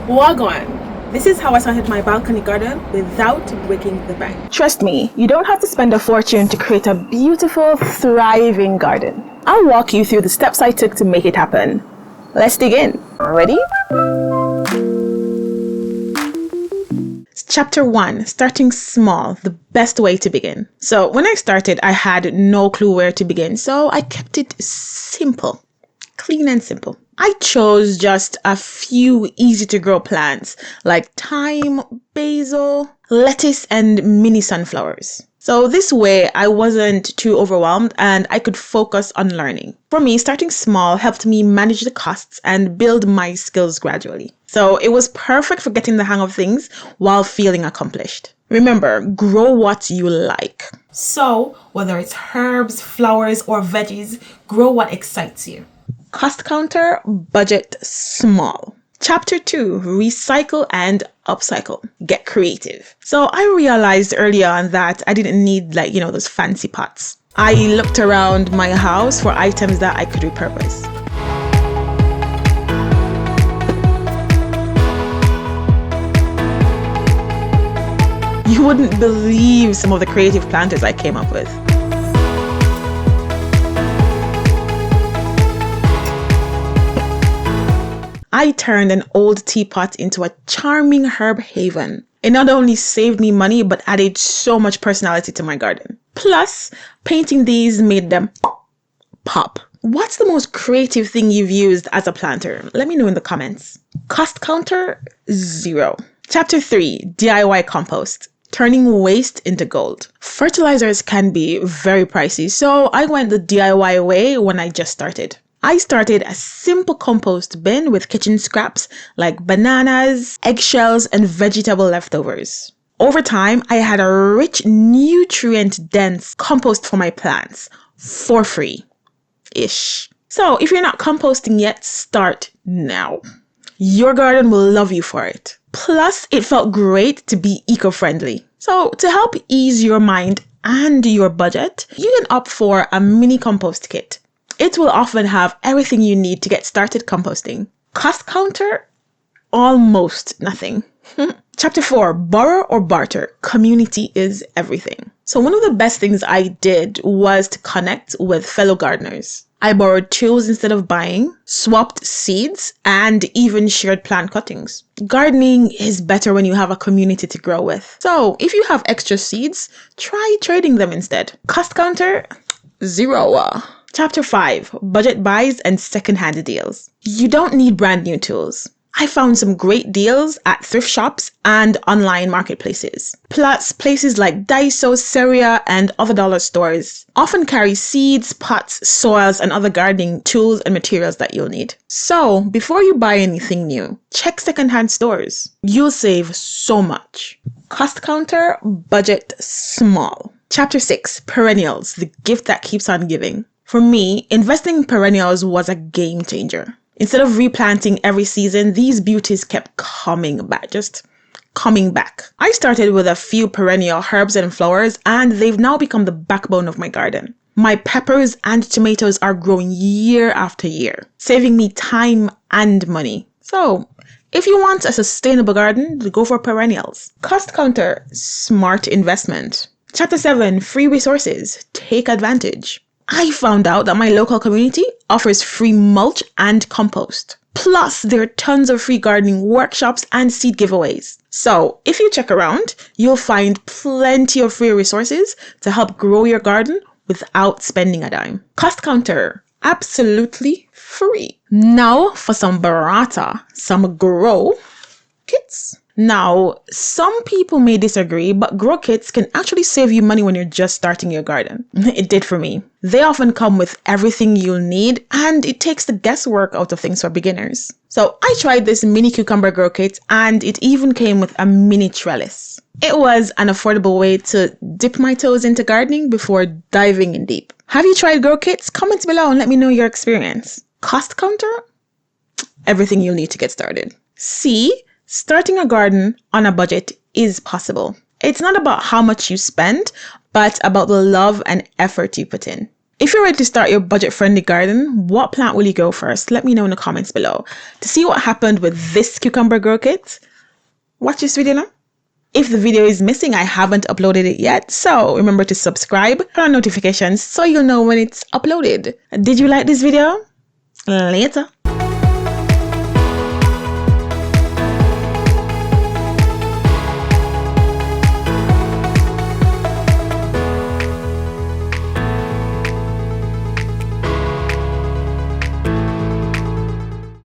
Wagwan. This is how I started my balcony garden without breaking the bank. Trust me, you don't have to spend a fortune to create a beautiful, thriving garden. I'll walk you through the steps I took to make it happen. Let's dig in. Ready? Chapter 1, starting small, the best way to begin. So when I started, I had no clue where to begin, so I kept it simple, clean and simple. I chose just a few easy to grow plants like thyme, basil, lettuce, and mini sunflowers. So this way I wasn't too overwhelmed and I could focus on learning. For me, starting small helped me manage the costs and build my skills gradually. So it was perfect for getting the hang of things while feeling accomplished. Remember, grow what you like. So whether it's herbs, flowers, or veggies, grow what excites you. Cost counter, budget small. Chapter 2, recycle and upcycle. Get creative. So I realized early on that I didn't need those fancy pots. I looked around my house for items that I could repurpose. You wouldn't believe some of the creative planters I came up with. I turned an old teapot into a charming herb haven. It not only saved me money, but added so much personality to my garden. Plus, painting these made them pop. What's the most creative thing you've used as a planter? Let me know in the comments. Cost counter, 0. Chapter 3, DIY compost. Turning waste into gold. Fertilizers can be very pricey, so I went the DIY way when I just started. I started a simple compost bin with kitchen scraps like bananas, eggshells, and vegetable leftovers. Over time, I had a rich, nutrient-dense compost for my plants for free-ish. So if you're not composting yet, start now. Your garden will love you for it. Plus, it felt great to be eco-friendly. So to help ease your mind and your budget, you can opt for a mini compost kit. It will often have everything you need to get started composting. Cost counter, almost nothing. Chapter 4, borrow or barter. Community is everything. So one of the best things I did was to connect with fellow gardeners. I borrowed tools instead of buying, swapped seeds, and even shared plant cuttings. Gardening is better when you have a community to grow with. So if you have extra seeds, try trading them instead. Cost counter, 0. Chapter 5, budget buys and second-hand deals. You don't need brand new tools. I found some great deals at thrift shops and online marketplaces. Plus, places like Daiso, Seria, and other dollar stores often carry seeds, pots, soils, and other gardening tools and materials that you'll need. So, before you buy anything new, check second-hand stores. You'll save so much. Cost counter, budget small. Chapter 6, Perennials, the gift that keeps on giving. For me, investing in perennials was a game changer. Instead of replanting every season, these beauties kept coming back, just coming back. I started with a few perennial herbs and flowers, and they've now become the backbone of my garden. My peppers and tomatoes are growing year after year, saving me time and money. So, if you want a sustainable garden, go for perennials. Cost counter, smart investment. Chapter 7, free resources. Take advantage. I found out that my local community offers free mulch and compost. Plus, there are tons of free gardening workshops and seed giveaways. So, if you check around, you'll find plenty of free resources to help grow your garden without spending a dime. Cost counter, absolutely free. Now for some Barter, some grow kits. Now, some people may disagree, but grow kits can actually save you money when you're just starting your garden. It did for me. They often come with everything you'll need, and it takes the guesswork out of things for beginners. So I tried this mini cucumber grow kit, and it even came with a mini trellis. It was an affordable way to dip my toes into gardening before diving in deep. Have you tried grow kits? Comment below and let me know your experience. Cost counter? Everything you'll need to get started. See? Starting a garden on a budget is possible. It's not about how much you spend, but about the love and effort you put in. If you're ready to start your budget-friendly garden, what plant will you go first? Let me know in the comments below. To see what happened with this cucumber grow kit, watch this video now. If the video is missing, I haven't uploaded it yet, so remember to subscribe, turn on notifications so you'll know when it's uploaded. Did you like this video? Later.